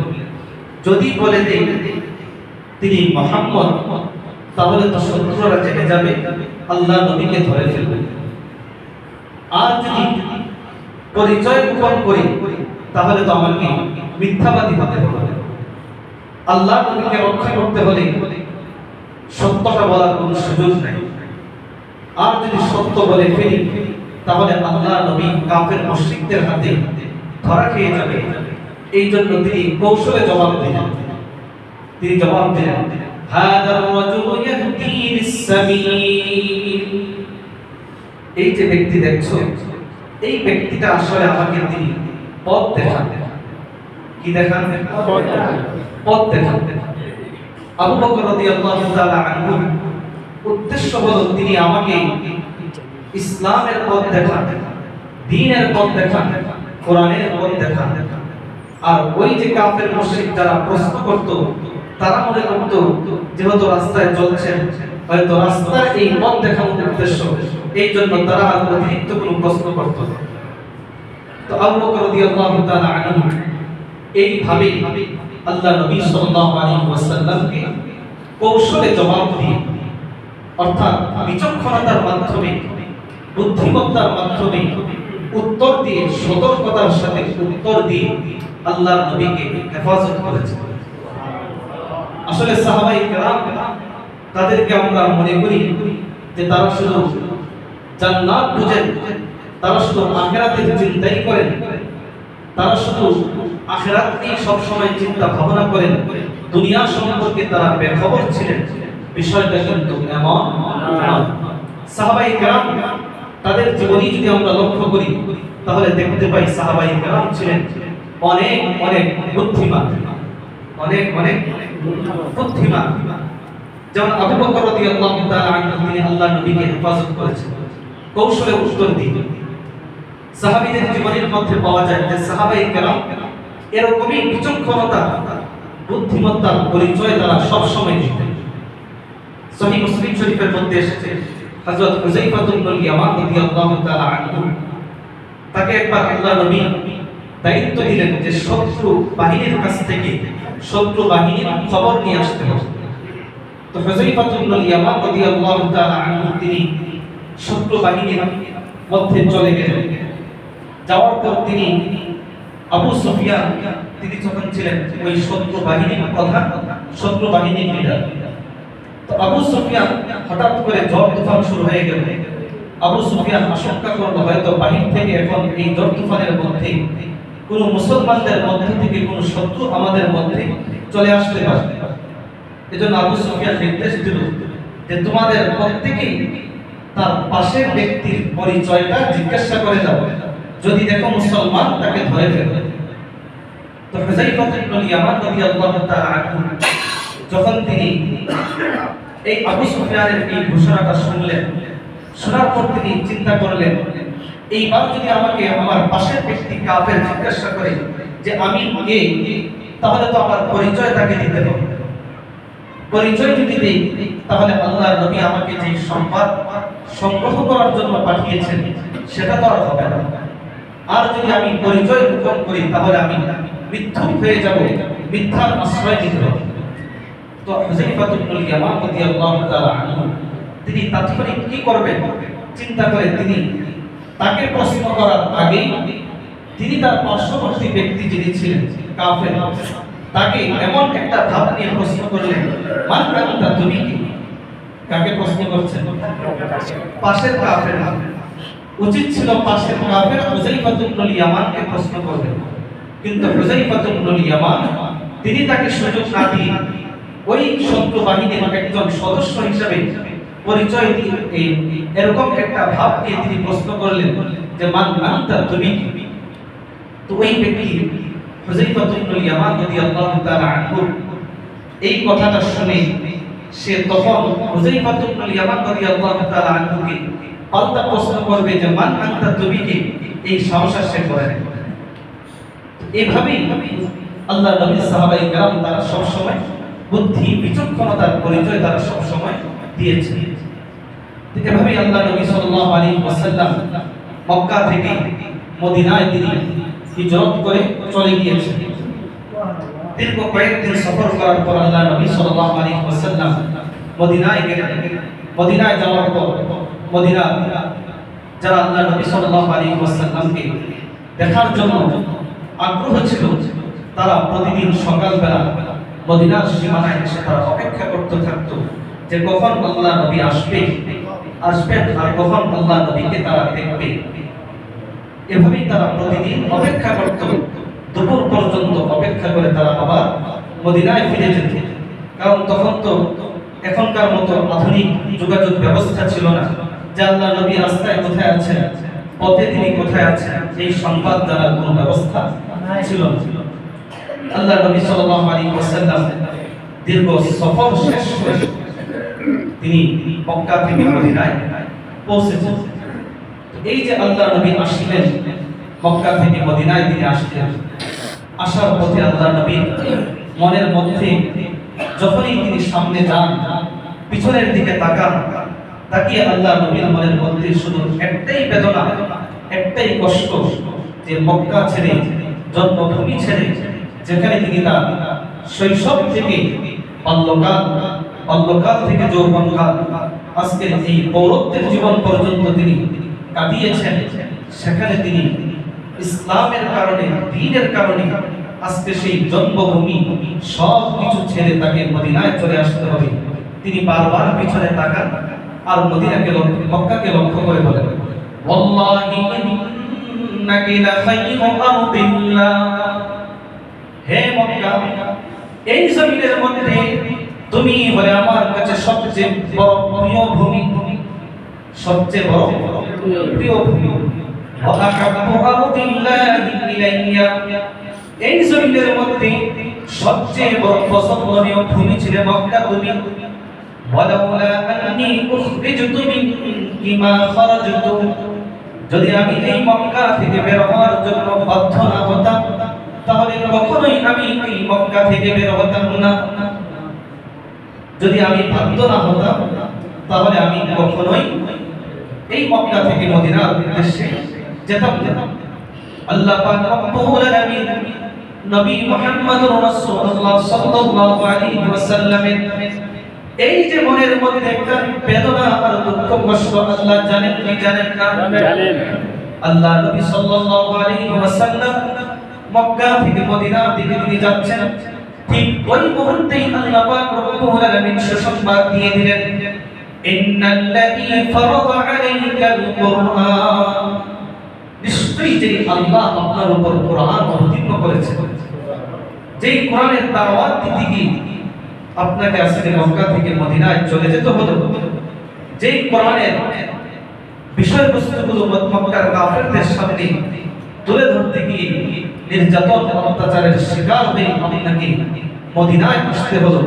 যদি বলে দেই তিনি মুহাম্মদ, তাহলে তো শত্রুরা জেনে যাবে, আল্লাহ নবীকে ধরে ফেলবে। আর যদি পরিচয় গোপন করি তাহলে তো আমাকে মিথ্যাবাদী হতে হবে। আল্লাহ নবীকে রক্ষা করতে হলে সত্যটা বলার কোনো সুযোগ নাই। আর যদি সত্য বলে ফেলি তাহলে আল্লাহ নবী কাফের মুশরিকদের হাতে ধরা খেয়ে যাবে। এই জন্য তিনি কৌশলে জবাব দিলেন। তিনি জবাব দিলেন, হাদার রাজুলু ইয়াহদি বিস-সাবিল। এই যে ব্যক্তি দেখছো, এই ব্যক্তিটা আসলে আমাকে তিনি পথ দেখান। কি দেখান? পথ দেখান। আবু বকর রাদিয়াল্লাহু তাআলা আনহু উদ্দেশ্য হলো তিনি আমাকে ইসলামের পথ দেখান, দ্বীনের পথ দেখান, কোরআনের পথ দেখান। আর ওই যে কাফের মুশরিক যারা প্রশ্ন করত, তারা মনে করত যেহেতু রাস্তায় চলছেন হয়তো রাস্তার এই পথ দেখানোর উদ্দেশ্য, এই জন্য তারা আর অতিরিক্ত কোনো প্রশ্ন করত না। তো আবু বকর রাদিয়াল্লাহু তাআলা আনহু এইভাবে আল্লাহ নবী সাল্লাল্লাহু আলাইহি ওয়াসাল্লামকে কৌশলে জবাব দিয়ে, অর্থাৎ বিচক্ষণতার মাধ্যমে, বুদ্ধিমত্তার মাধ্যমে উত্তর দিয়ে, সতর্কতার সাথে উত্তর দিয়ে আল্লাহর নবীকে হেফাজত করেছে। আসলে সাহাবায়ে কেরাম তাদেরকে আমরা মনে করি যে তারা শুধু জান্নাত বুঝেন, তারা শুধু আখিরাতের চিন্তাই করেন, তারা শুধু আখিরাত নিয়ে সব সময় চিন্তা ভাবনা করেন, দুনিয়া সম্পর্কে তারা বেখবর ছিলেন। বিষয়টা কিন্তু এমন নয়। সাহাবায়ে কেরাম তাদের জীবনী যদি আমরা লক্ষ্য করি তাহলে দেখতে পাই সাহাবায়ে কেরাম ছিলেন অনেক অনেক বুদ্ধিমান, অনেক অনেক বুদ্ধিমান। যেমন আবু বকর রাদিয়াল্লাহু তাআলা আনহু তিনি আল্লাহর নবীকে হেফাজত করেছেন, কৌশলে উত্তর দিয়ে। সাহাবীদের জীবনের মধ্যে পাওয়া যায় যে সাহাবায়ে কেরাম এরকমই বিচক্ষণতা, বুদ্ধিমত্তার পরিচয় তারা সব সময় দিতেন। সহিহ মুসলিম শরীফের মধ্যে এসেছে হযরত হুযায়ফা ইবনুল ইয়ামান রাদিয়াল্লাহু তাআলা আনহু, তাকে একবার আল্লাহ নবী দায়িত্ব দিলেন যে শত্রু বাহিনীর কাছ থেকে শত্রু বাহিনীর খবর নিয়ে আসতে হবে। তো হুযায়ফা ইবনুল ইয়ামান রাদিয়াল্লাহু তাআলা আনহু তিনি শত্রু বাহিনীর মধ্যে চলে গেলেন। যাওয়ার পর তিনি আবু সুফিয়ান তিনি যখন ছিলেন ওই শত্রু বাহিনীর প্রধান, শত্রু বাহিনীর লিডার। তো আবু সুফিয়ান হঠাৎ করে ঝড় তুফান শুরু হয়ে গেল। আবু সুফিয়ান আশঙ্কা করলো হয়তো বাহির থেকে এখন এই ঝড় তুফানের মধ্যে কোন মুসলমানদের মধ্যে থেকে কোন শত্রু আমাদের মধ্যে চলে আসতে পারে। এজন্য আবু সুফিয়ান নির্দেশ দিল যে তোমাদের প্রত্যেকেই তার পাশের ব্যক্তির পরিচয়টা জিজ্ঞাসা করে দাও, যদি দেখো মুসলমান তাকে ধরে ফেলো। তো হুযায়ফা ইবনুল ইয়ামান রাদিয়াল্লাহু তাআলা আনহু যখন তিনি এই আবু সুফিয়ানের এই ঘোষণাটা শুনলেন, শোনার পর তিনি চিন্তা করলেন এইবার যদি আমাকে আমার পাশের ব্যক্তি কাফের জিজ্ঞাসা করে যে আমি কে, তাহলে তো আমার পরিচয় তাকে দিতে হবে। পরিচয় যদি দেই তাহলে আল্লাহর নবী আমাকে যে সংবাদ সংগ্রহ করার জন্য পাঠিয়েছেন সেটা তো আর হবে না। আর যদি আমি পরিচয় গোপন করি তাহলে আমি মিথ্যুক হয়ে যাব, মিথ্যার আশ্রয় নিতে হবে। তো হুযায়ফা ইবনুল ইয়ামান রাদিয়াল্লাহু তাআলা আনহু তিনি তাৎক্ষণিক কি করবেন চিন্তা করে তিনি তাকে প্রশ্ন করার আগেই তিনি তার পার্শ্ববর্তী ব্যক্তি যিনি ছিলেন কাফের, তাকে এমন একটা ভাব নিয়ে প্রশ্ন করলেন, মান আনতা, তুমি কি? কাকে প্রশ্ন করছেন? পাশের কাফের। উচিত ছিল পাশের কাফের হুযায়ফা ইবনুল ইয়ামানকে প্রশ্ন করবেন, কিন্তু হুযায়ফা ইবনুল ইয়ামান তিনি তাকে সুযোগ না দিয়ে ওই শত্রু বাহিনীর একজন সদস্য হিসেবে পরিচয় দিয়ে এরকম একটা ভাব দিয়ে তিনি প্রশ্ন করলেন যে মান আনতা, তুমি কি? তো ওই ব্যক্তি হুযায়ফা ইবনুল ইয়ামান রাদিয়াল্লাহু তাআলা আনহু এই কথাটা শুনে সে তখন হুযায়ফা ইবনুল ইয়ামান রাদিয়াল্লাহু তাআলা আনহুকে পাল্টা প্রশ্ন করবে যে মান আনতা, তুমি কি? এই সাহস সে করে না। এইভাবেই আল্লাহর নবী সাহাবায়ে কেরাম তারা সব সময় বুদ্ধি, বিচক্ষণতার পরিচয় তারা সব সময় দিয়েছেন। এভাবেই আল্লাহর নবী সাল্লাল্লাহু আলাইহি ওয়াসাল্লাম মক্কা থেকে মদিনায় তিনি হিজরত করে চলে গিয়েছেন। দীর্ঘ কয়েকদিন সফর করার পর আল্লাহর নবী সাল্লাল্লাহু আলাইহি ওয়াসাল্লাম মদিনায় গেলেন। মদিনায় যাওয়ার পর মদিনা যারা আল্লাহর নবী সাল্লাল্লাহু আলাইহি ওয়াসাল্লামকে দেখার জন্য আগ্রহ ছিল, তারা প্রতিদিন সকালবেলা মদিনার সীমানায় এসে তারা অপেক্ষা করতে থাকতো যে কখন আল্লাহ নবী আসবেন আর কখন আল্লাহ নবীকে তারা দেখবে। এভাবেই তারা প্রতিদিন অপেক্ষা করত, দুপুর পর্যন্ত অপেক্ষা করে তারা আবার মদিনায় ফিরে যেত। কারণ তখন তো এখনকার মতো আধুনিক যোগাযোগ ব্যবস্থা ছিল না, যে আল্লাহ নবী রাস্তায় কোথায় আছেন, পথে তিনি কোথায় আছেন, এই সংবাদ জানার কোনো ব্যবস্থা ছিল না। আল্লাহ নবী সাল্লাল্লাহু আলাইহি ওয়াসাল্লাম দীর্ঘ সফর শেষ করে তিনি মক্কা থেকে মদিনায় পৌঁছেছেন। এই যে আল্লাহ নবী আসলেন, মক্কা থেকে মদিনায় তিনি আসলেন, আসার পথে আল্লাহ নবী মনের মধ্যে যখনই তিনি সামনে যান, পিছনের দিকে তাকান, তাকিয়ে আল্লাহ নবীর মনের মধ্যে শুধু একটাই বেদনা, একটাই কষ্ট, যে মক্কা ছেড়ে, জন্মভূমি ছেড়ে, যেখানে তিনি তার শৈশব থেকে বাল্যকাল থেকে যৌবনকাল, আজকের এই পৌরত্বের জীবন পর্যন্ত তিনি কাটিয়েছেন, সেখানে তিনি ইসলামের কারণে, দ্বীনের কারণে আজকে সেই জন্মভূমি সব কিছু ছেড়ে তাকে মদিনায় চলে আসতে হবে। তিনি বারবার পিছনে তাকান আর মক্কাকে লক্ষ্য করে বলেন, ওয়াল্লাহি ইন্নাকি লাখাইরু আরদিল্লাহ, হে মক্কা, এই জমিনের মধ্যে তুমি হলে আমার কাছে সবচেয়ে বড় প্রিয় ভূমি, সবচেয়ে বড় প্রিয় ভূমি। ওয়াহাব্বু আরদিল্লাহি ইলাইয়া, এই জমিনের মধ্যে সবচেয়ে বড় পছন্দনীয় ভূমি ছিল মক্কা তুমি। ওয়ালাউলা আন্নী উখরিজতু মিনকি মা খারাজতু, যদি আমি এই মক্কা থেকে বের হওয়ার জন্য বাধ্য না হতাম, তাহলে কখনোই আমি এই মক্কা থেকে বের হতাম না। যদি আমি বাধ্য না হতাম, তাহলে আমি কখনোই এই মক্কা থেকে মদিনার উদ্দেশ্যে যেতাম না। আল্লাহ পাক রব্বুল আলামিন নবী মুহাম্মদুর রাসূলুল্লাহ সাল্লাল্লাহু আলাইহি ওয়াসাল্লামের এই যে মনের মধ্যে একটা বেদনা আর দুঃখ কষ্ট আল্লাহ জানেন কি জানেন না? জানেন। আল্লাহ নবী সাল্লাল্লাহু আলাইহি ওয়াসাল্লাম মক্কা থেকে মদিনার দিকে তিনি যাচ্ছেন, ঠিক ওই মুহূর্তেই আল্লাহ পাক রব্বুল আলামিন সুসংবাদ দিয়ে দিলেন, ইন্নাল্লাযী ফারাদা আলাইকাল কুরআন, নিশ্চয়ই যে আল্লাহ আপনার উপর কোরআন অবতীর্ণ করেছেন, যেই কোরআনের দাওয়াত দিতে গিয়ে আপনাকে আজকে মক্কা থেকে মদিনায় চলে যেতে হলো, যেই কোরআনের বিষয়বস্তুগুলো মক্কার কাফেরদের সামনে তুলে ধরতে গিয়ে নির্যাতন অত্যাচারের শিকার হয়ে আপনাকে মদিনায় আসতে হলো,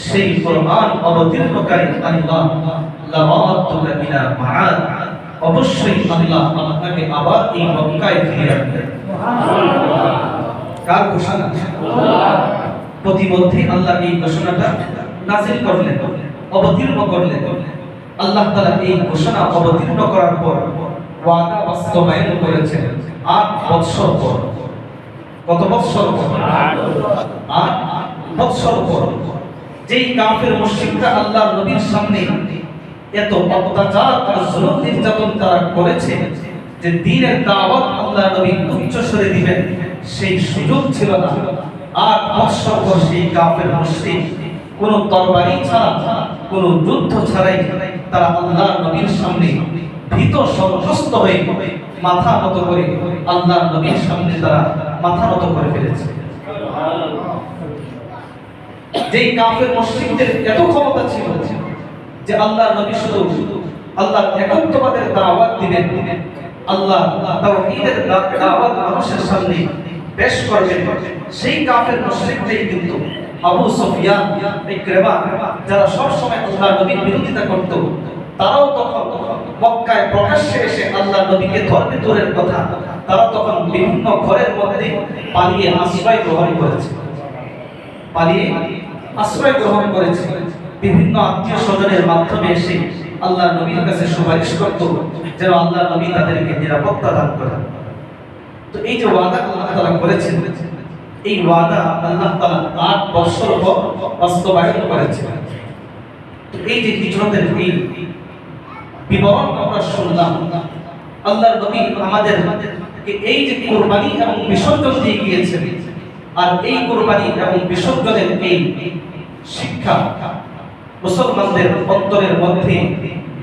সেই কোরআন অবতীর্ণকারী আল্লাহ লাওয়াতুকা ইলা মাআদ, অবশ্যই আল্লাহ আপনাকে আবার এই মক্কায় ফিরিয়ে আনবেন। সুবহানাল্লাহ। কার ঘোষণা? আল্লাহ। প্রতিমধ্যে আল্লাহ এই ঘোষণাটা নাযিল করলেন, অবতীর্ণ করলেন। আল্লাহ তাআলা এই ঘোষণা অবতীর্ণ করার পর ওয়াদা বাস্তবায়ন করেছেন ৮ বৎসর পর। কত বৎসর পর? ৮ বৎসর পর। যেই কাফের মুশরিকরা আল্লাহর নবীর সামনে এত অত্যাচার আর জুলুম নির্যাতন তারা করেছে, যে দ্বীনের দাওয়াত আল্লাহ নবী উচ্চ স্বরে দিবেন, সেই সুযোগ ছিল না। ৮ বৎসর পর সেই কাফের মুশরিক কোনো তরবারি ছাড়া, কোনো যুদ্ধ ছাড়াই তারা আল্লাহর নবীর সামনে ভীত সন্ত্রস্ত হয়ে মাথা নত করে আল্লাহর নবীর সামনে তারা মাথা নত করে ফেলেছে। যেই কাফের মুশরিকদের এত ক্ষমতা ছিল যে আল্লাহর নবী শুধু আল্লাহর একত্ববাদের দাওয়াত দিবেন, আল্লাহ তাওহীদের দাওয়াত মানুষের সামনে পেশ করবেন, সেই কাফের মুশরিকরাই কিন্তু আবু সুফিয়ান, ইকরামা, যারা সব সময় আল্লাহর নবীর বিরোধিতা করত, তারাও তখন মক্কায় প্রকাশ্যে এসে আল্লাহর নবীকে ধরবে দূরের কথা, তারা তখন বিভিন্ন ঘরের মধ্যে পালিয়ে আশ্রয় গ্রহণ করেছে, বিভিন্ন আত্মীয় স্বজনের মাধ্যমে এসে আল্লাহর নবীর কাছে সুপারিশ করত যেন আল্লাহর নবী তাদেরকে নিরাপত্তা দান করেন। তো এই যে ওয়াদা আল্লাহ তাআলা করেছেন, এই ওয়াদা আল্লাহ তাআলা ৮ বছর পর বাস্তবায়ন করেছেন। তো এই যে হিজরতের এই বিবরণ আমরা শুনলাম, আল্লাহর নবী আমাদের এই যে কুরবানি এবং বিসর্জন দিয়ে গিয়েছেন, আর এই কুরবানি এবং বিসর্জনের এই শিক্ষা মুসলমানদের অন্তরের মধ্যে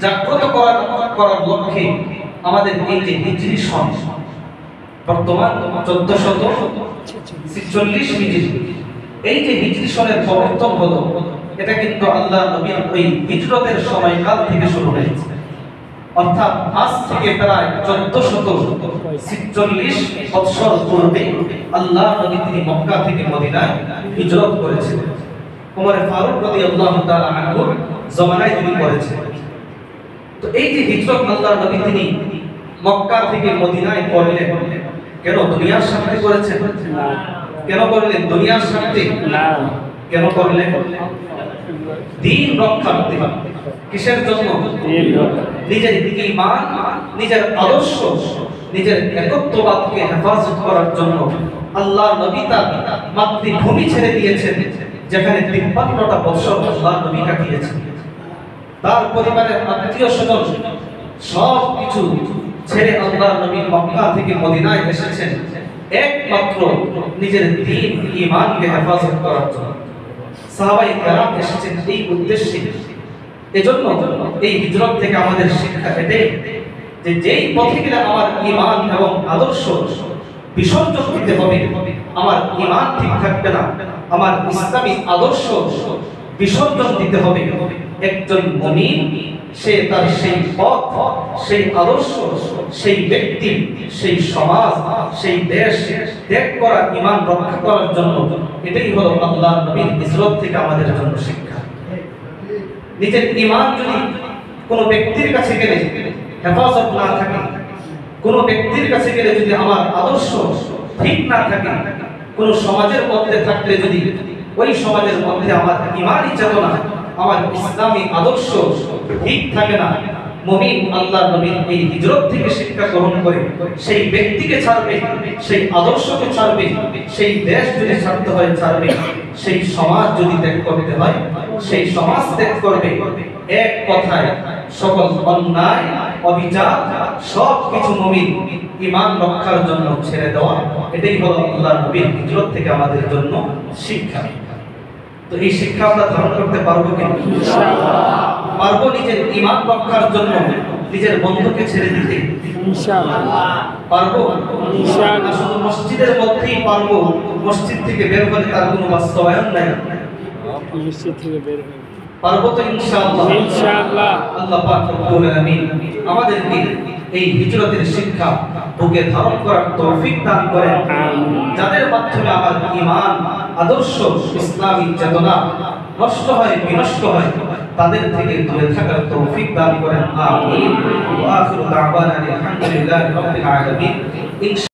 জাগ্রত করার লক্ষ্যে আমাদের এই যে হিজরি সন বর্তমান 1446 হিজরি, এই যে হিজরি সনের প্রবর্তন হলো, এটা কিন্তু আল্লাহ নবীর ওই হিজরতের সময়কাল থেকে শুরু হয়েছে। অর্থাৎ আজ থেকে প্রায় 1446 বছর পূর্বে আল্লাহ নবী তিনি মক্কা থেকে মদিনায় হিজরত করেছিলেন। ওমর ফারুক রাদিয়াল্লাহু তাআলা আনহু জামানায় তিনি করেছেন। তো এই যে হিজরত আল্লাহ নবী তিনি মক্কা থেকে মদিনায় করলেন, কেন দুনিয়ার স্বার্থে করেছেন? কেন করলেন? দুনিয়ার স্বার্থে না। কেন করলেন? দ্বীন রক্ষার্থে। কিসের জন্য? নিজের ঈমান, নিজের আদর্শ, নিজের একত্ববাদকে হেফাজত করার জন্য আল্লাহ নবী তার মাতৃভূমি ছেড়ে দিয়েছেন, যেখানে 53টা বছর আল্লাহ নবী কাটিয়েছেন। তার পরিবারের আত্মীয় স্বজন সব কিছু ছেড়ে আল্লাহ নবী মক্কা থেকে মদিনায় এসেছেন একমাত্র নিজের দ্বীন ঈমানকে হেফাজত করার জন্য। সাহাবায়ে কেরাম এসেছেন এই উদ্দেশ্যে। এজন্য এই হিজরত থেকে আমাদের শিক্ষা এটাই যে যেই পথে গেলে আমার ঈমান এবং আদর্শ বিসর্জন দিতে হবে, আমার ঈমান ঠিক থাকবে না, আমার ইসলামী আদর্শ বিসর্জন দিতে হবে। একজন মুমিন সে তার সেই পথ, সেই আদর্শ, সেই ব্যক্তি, সেই সমাজ, সেই দেশ ত্যাগ করা, ঈমান রক্ষা করার জন্য, এটাই হলো আল্লাহর নবীর হিজরত থেকে আমাদের জন্য শিক্ষা। নিজের ঈমান যদি কোনো ব্যক্তির কাছে গেলে হেফাজত না থাকে, কোনো ব্যক্তির কাছে গেলে যদি আমার আদর্শ ঠিক না থাকে, কোনো সমাজের মধ্যে থাকলে যদি ওই সমাজের মধ্যে আমার ঈমানি চেতনা, আমার ইসলামী আদর্শ ঠিক থাকে না, মুমিন আল্লাহর নবীর এই হিজরত থেকে শিক্ষা গ্রহণ করে সেই ব্যক্তিকে ছাড়বে, সেই আদর্শকে ছাড়বে, সেই দেশ যদি ছাড়তে হয় ছাড়বে, সেই সমাজ যদি ত্যাগ করতে হয় সেই সমাজ ত্যাগ করবে। এক কথায় সকল অন্যায় অবিচার সব কিছু মুমিন ঈমান রক্ষার জন্য ছেড়ে দেওয়া, এটাই হলো আল্লাহর নবীর হিজরত থেকে আমাদের জন্য শিক্ষা। তো এই শিক্ষা আমরা ধারণ করতে পারবো কি? ইনশাআল্লাহ পারবো। নিজের ঈমান রক্ষার জন্য নিজের বন্ধুকে ছেড়ে দিতে ইনশাআল্লাহ পারবো। ইনশাআল্লাহ শুধু মসজিদের মধ্যেই পারবো, মসজিদ থেকে বের হলে তার কোনো বাস্তবায়ন নাই। মসজিদ থেকে বের হলে পারবো তো ইনশাআল্লাহ। ইনশাআল্লাহ আল্লাহ পাক রব্বুল আলামিন আমাদেরকে এই হিজরতের শিক্ষা বুকে ধারণ করার তৌফিক দান করেন। যাদের মাধ্যমে আমার ঈমান, আদর্শ, ইসলামী চেতনা নষ্ট হয়, বিনষ্ট হয়, তাদের থেকে দূরে থাকার তৌফিক দান করেন। আমিন। ওয়া আখিরু দাওয়ানা আলহামদুলিল্লাহি রাব্বিল আলামিন।